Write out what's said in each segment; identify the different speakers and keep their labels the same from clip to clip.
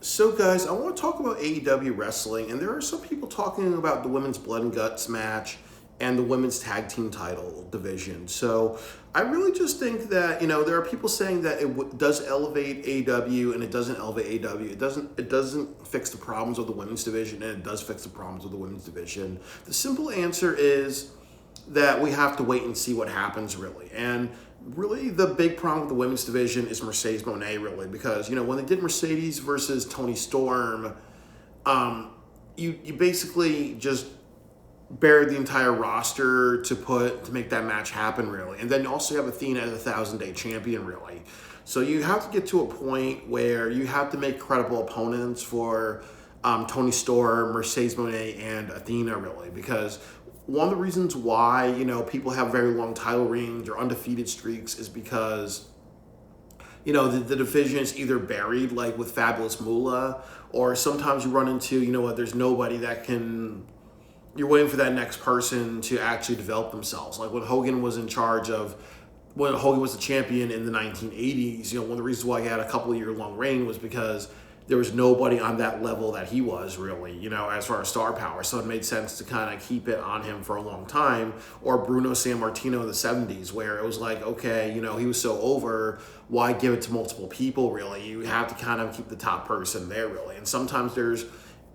Speaker 1: So, guys, I want to talk about AEW wrestling, and there are some people talking about the women's Blood and Guts match and the women's tag team title division. So, I really just think that there are people saying that does elevate AEW and it doesn't elevate AEW. It doesn't fix the problems of the women's division, and it does fix the problems of the women's division. The simple answer is that we have to wait and see what happens, really. And really, the big problem with the women's division is Mercedes Moné, really, because when they did Mercedes versus Tony Storm, you basically just buried the entire roster to make that match happen, really. And then you also have Athena as a 1,000-day champion, really. So you have to get to a point where you have to make credible opponents for Tony Storm, Mercedes Moné, and Athena, really, because one of the reasons why people have very long title reigns or undefeated streaks is because the division is either buried, like with Fabulous Moolah, or sometimes you run into there's nobody that can. You're waiting for that next person to actually develop themselves. Like when Hogan was the champion in the 1980s, one of the reasons why he had a couple of year long reign was because there was nobody on that level that he was, really, as far as star power. So it made sense to kind of keep it on him for a long time. Or Bruno Sammartino in the 70s, where it was like, okay, he was so over, why give it to multiple people, really? You have to kind of keep the top person there, really. And sometimes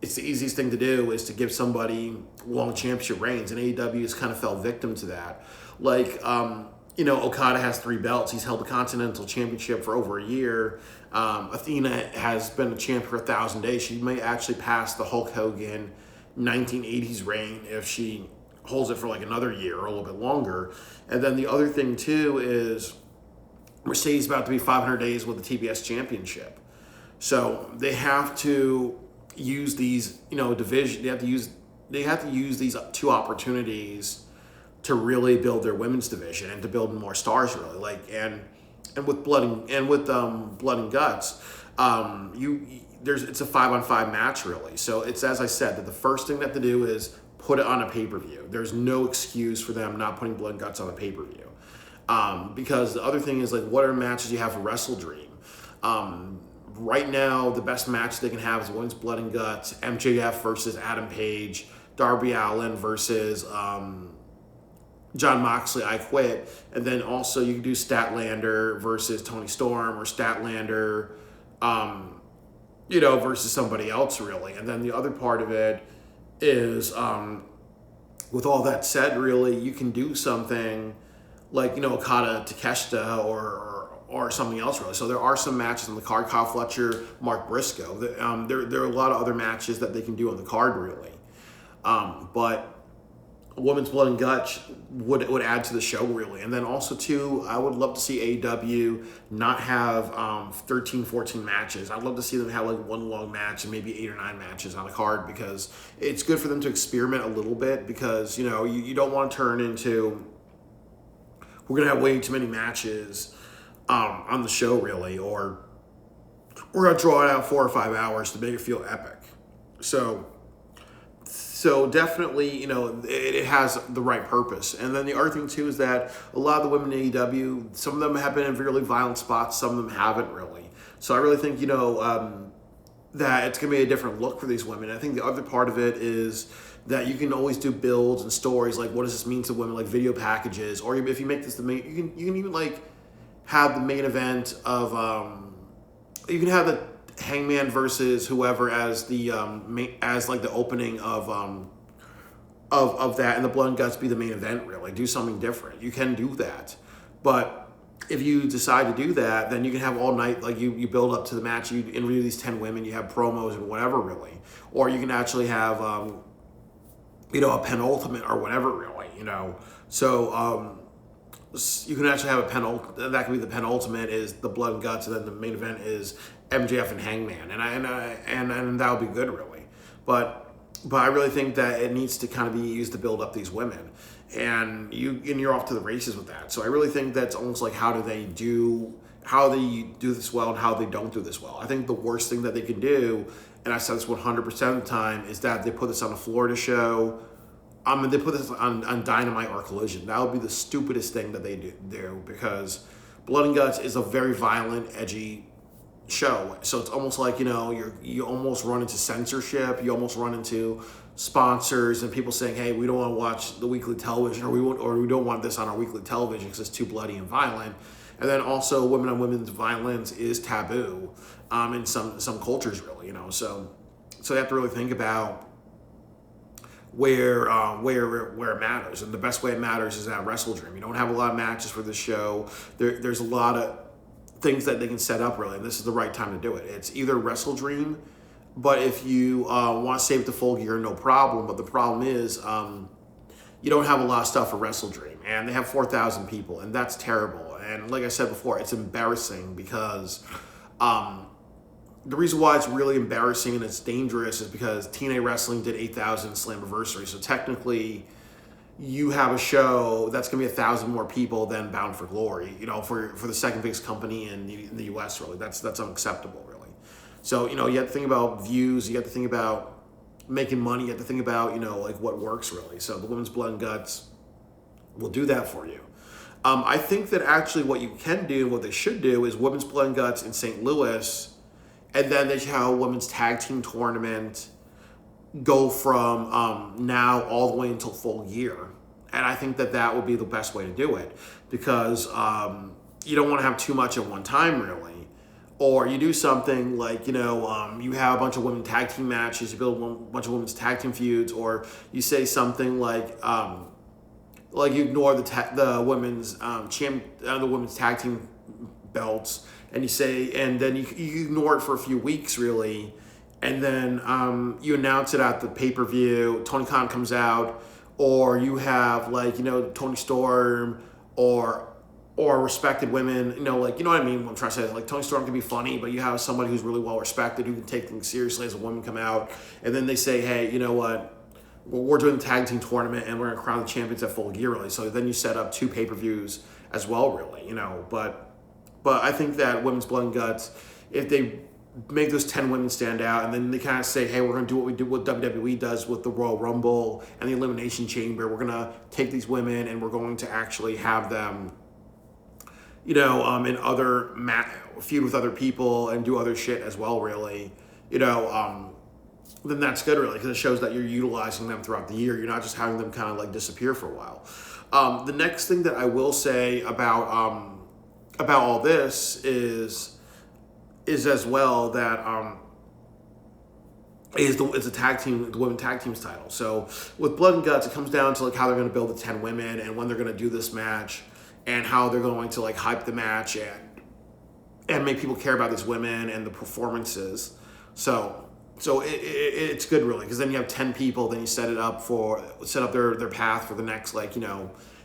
Speaker 1: it's the easiest thing to do is to give somebody long championship reigns, and AEW has kind of fell victim to that. Like, Okada has 3 belts. He's held the Continental Championship for over a year. Athena has been a champ for 1,000 days. She may actually pass the Hulk Hogan 1980s reign if she holds it for like another year or a little bit longer. And then the other thing too is Mercedes about to be 500 days with the TBS Championship. So they have to use these, division. They have to use these 2 opportunities to really build their women's division and to build more stars, really. Like and with Blood and Guts, it's a 5-on-5 match, really. So it's, as I said, that the first thing they have to do is put it on a pay-per-view. There's no excuse for them not putting Blood and Guts on a pay-per-view. Because the other thing is, like, what are matches you have for Wrestle Dream? Right now, the best match they can have is Women's Blood and Guts, MJF versus Adam Page, Darby Allin versus John Moxley, I Quit. And then also you can do Statlander versus Tony Storm, or Statlander, versus somebody else, really. And then the other part of it is, with all that said, really, you can do something like, Okada Takeshita or something else, really. So there are some matches on the card. Kyle Fletcher, Mark Briscoe. There are a lot of other matches that they can do on the card, really. But Women's Blood and Guts would add to the show, really. And then also, too, I would love to see AEW not have 13, 14 matches. I'd love to see them have like one long match and maybe 8 or 9 matches on a card, because it's good for them to experiment a little bit, because, you don't want to turn into, we're going to have way too many matches on the show, really, or we're going to draw it out 4 or 5 hours to make it feel epic. So definitely, it has the right purpose. And then the other thing, too, is that a lot of the women in AEW, some of them have been in really violent spots, some of them haven't, really. So I really think, that it's going to be a different look for these women. I think the other part of it is that you can always do builds and stories, like what does this mean to women, like video packages, or if you make this the main, you can even like have the main event of, you can have the Hangman versus whoever as the the opening of that, and the Blood and Guts be the main event, really. Do something different. You can do that. But if you decide to do that, then you can have all night, like you build up to the match, you interview these 10 women, you have promos and whatever, really. Or you can actually have a penultimate or whatever, really, So you can actually have a penultimate. That can be the penultimate is the Blood and Guts, and then the main event is MJF and Hangman, and that would be good, really. But I really think that it needs to kind of be used to build up these women, and you're off to the races with that. So I really think that's almost like how they do this well and how they don't do this well. I think the worst thing that they can do, and I said this 100% of the time, is that they put this on a Florida show. They put this on Dynamite or Collision. That would be the stupidest thing that they do, because Blood and Guts is a very violent, edgy show. So it's almost like, you almost run into censorship. You almost run into sponsors and people saying, hey, we don't want to watch the weekly television, or we don't want this on our weekly television because it's too bloody and violent. And then also women on women's violence is taboo in some cultures, really. So you have to really think about where it matters, and the best way it matters is at WrestleDream. You don't have a lot of matches for this show. There's a lot of things that they can set up, really, and this is the right time to do it. It's either WrestleDream, but if you want to save it to Full Gear, no problem. But the problem is you don't have a lot of stuff for WrestleDream, and they have 4,000 people, and that's terrible. And like I said before, it's embarrassing because the reason why it's really embarrassing and it's dangerous is because TNA Wrestling did 8,000 Slammiversary. So technically, you have a show that's going to be 1,000 more people than Bound for Glory, for the second biggest company in the U.S., really. That's unacceptable, really. So, you have to think about views. You have to think about making money. You have to think about, like what works, really. So the Women's Blood and Guts will do that for you. I think that actually what you can do, and what they should do, is Women's Blood and Guts in St. Louis, and then they should have a women's tag team tournament go from now all the way until Full Gear. And I think that would be the best way to do it, because you don't want to have too much at one time, really. Or you do something like, you have a bunch of women tag team matches, you build a bunch of women's tag team feuds, or you say something like you ignore the women's the women's tag team belts, and you say, and then you ignore it for a few weeks, really, and then you announce it at the pay-per-view. Tony Khan comes out, or you have Tony Storm or respected women, you know what I mean. What I'm trying to say is, like, Tony Storm can be funny, but you have somebody who's really well respected who can take things seriously as a woman come out, and then they say, hey, you know what? We're doing the tag team tournament, and we're going to crown the champions at Full Gear, really. So then you set up 2 pay-per-views as well, really, But I think that Women's Blood and Guts, if they make those 10 women stand out, and then they kind of say, hey, we're going to do what we do, what WWE does with the Royal Rumble and the Elimination Chamber. We're going to take these women, and we're going to actually have them, in other feud with other people and do other shit as well, really. Then that's good, really, because it shows that you're utilizing them throughout the year. You're not just having them kind of disappear for a while. The next thing that I will say about all this is as well that it's a tag team, the women tag teams title. So with Blood and Guts, it comes down to how they're going to build the 10 women and when they're going to do this match and how they're going to hype the match and make people care about these women and the performances. So it's good, really, because then you have 10 people, then you set up their path for the next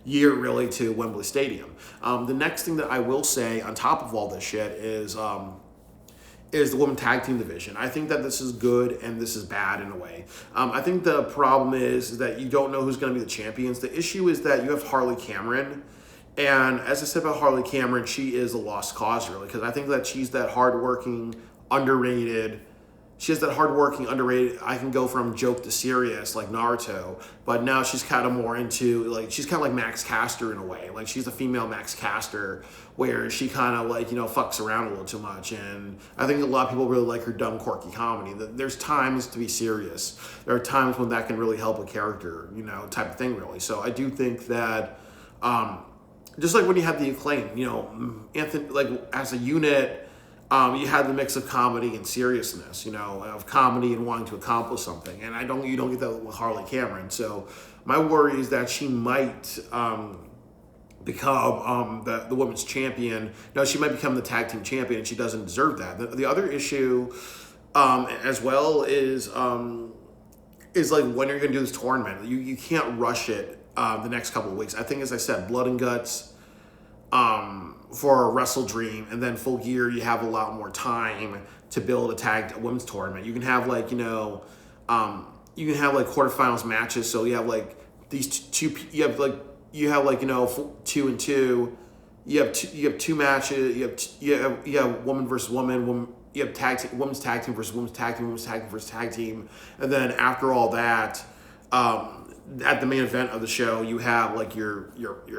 Speaker 1: year, really, to Wembley Stadium. The next thing that I will say on top of all this shit is the women tag team division. I think that this is good and this is bad in a way. I think the problem is that you don't know who's going to be the champions. The issue is that you have Harley Cameron, and as I said about Harley Cameron, she is a lost cause, really, because I think that she's that hardworking, underrated. She has that hardworking, underrated, I can go from joke to serious, like Naruto, but now she's kind of more into, she's kind of like Max Caster in a way. She's a female Max Caster, where she kind of, fucks around a little too much, and I think a lot of people really like her dumb, quirky comedy. There's times to be serious. There are times when that can really help a character, type of thing, really. So I do think that, just like when you had the Acclaim, Anthony, as a unit, you had the mix of comedy and seriousness, of comedy and wanting to accomplish something. And you don't get that with Harley Cameron. So my worry is that she might become the women's champion. No, she might become the tag team champion, and she doesn't deserve that. The other issue as well is when you're going to do this tournament. You can't rush it the next couple of weeks. I think, as I said, Blood and Guts for WrestleDream, and then Full Gear, you have a lot more time to build a women's tournament. You can have quarterfinals matches. So you have these two. You have 2 and 2. You have 2 matches. You have woman versus woman. You have women's tag team versus women's tag team. Women's tag team versus tag team. And then after all that, at the main event of the show, you have your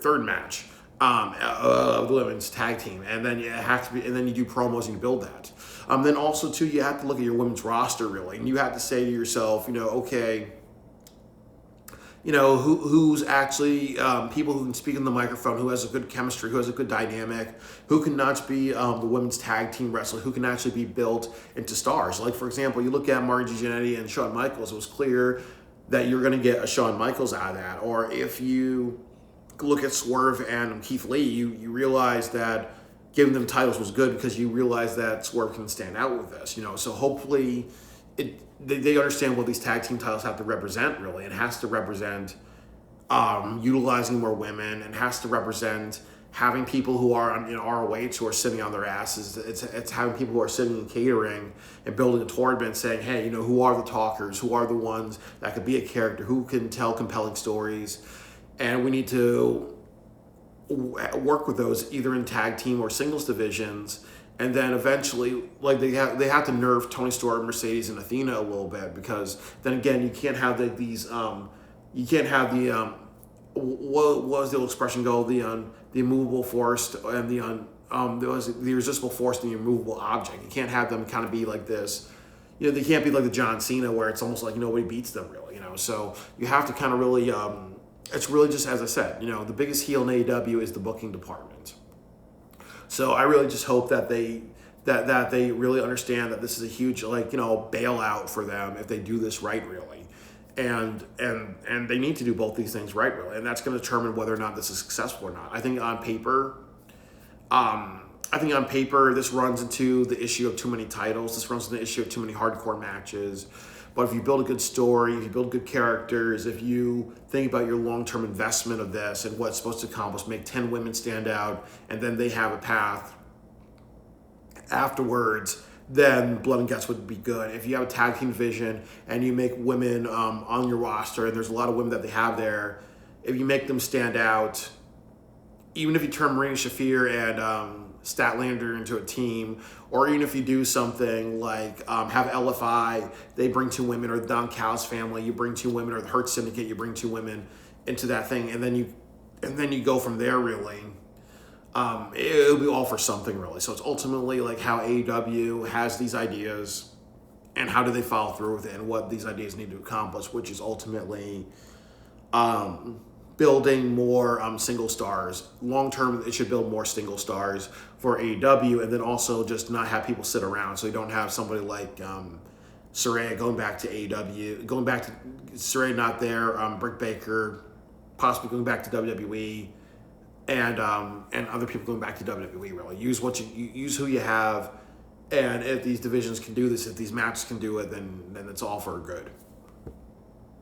Speaker 1: third match. of the women's tag team, and then you have to be, and then you do promos and you build that. Then also too, you have to look at your women's roster really, and you have to say to yourself, okay, who's actually people who can speak in the microphone, who has a good chemistry, who has a good dynamic, who can not be the women's tag team wrestler, who can actually be built into stars. Like, for example, you look at Marty Jannetty and Shawn Michaels, it was clear that you're going to get a Shawn Michaels out of that. Or if you look at Swerve and Keith Lee, you realize that giving them titles was good because you realize that Swerve can stand out with this. So hopefully they understand what these tag team titles have to represent, really. It has to represent utilizing more women, and has to represent having people who are in ROH who are sitting on their asses. It's having people who are sitting in catering and building a tournament saying, hey, who are the talkers? Who are the ones that could be a character? Who can tell compelling stories? And we need to work with those either in tag team or singles divisions. And then eventually, like they have to nerf Tony Storm, Mercedes, and Athena a little bit, because then again, you can't have you can't have the what was the old expression go, the immovable force and the irresistible force and the immovable object. You can't have them kind of be like this. They can't be like the John Cena where it's almost like nobody beats them really. So you have to kind of really. It's really just, as I said, the biggest heel in AEW is the booking department. So I really just hope that they really understand that this is a huge bailout for them if they do this right, really, and they need to do both these things right, really, and that's going to determine whether or not this is successful or not. I think on paper, this runs into the issue of too many titles. This runs into the issue of too many hardcore matches. But if you build a good story, if you build good characters, if you think about your long-term investment of this and what it's supposed to accomplish, make 10 women stand out, and then they have a path afterwards, then Blood and Guts would be good. If you have a tag team division and you make women on your roster, and there's a lot of women that they have there, if you make them stand out, even if you turn Marina Shafir and Statlander into a team, or even if you do something like have LFI, they bring 2 women, or the Don Callis family, you bring 2 women, or the Hurt Syndicate, you bring 2 women into that thing, and then you go from there. Really, it'll be all for something, really. So it's ultimately like how AEW has these ideas, and how do they follow through with it, and what these ideas need to accomplish, which is ultimately building more single stars. Long term, it should build more single stars for AEW, and then also just not have people sit around. So you don't have somebody like Saraya going back to AEW, going back to Saraya not there, Britt Baker possibly going back to WWE, and other people going back to WWE. Really use use who you have, and if these divisions can do this, if these matches can do it, then it's all for good.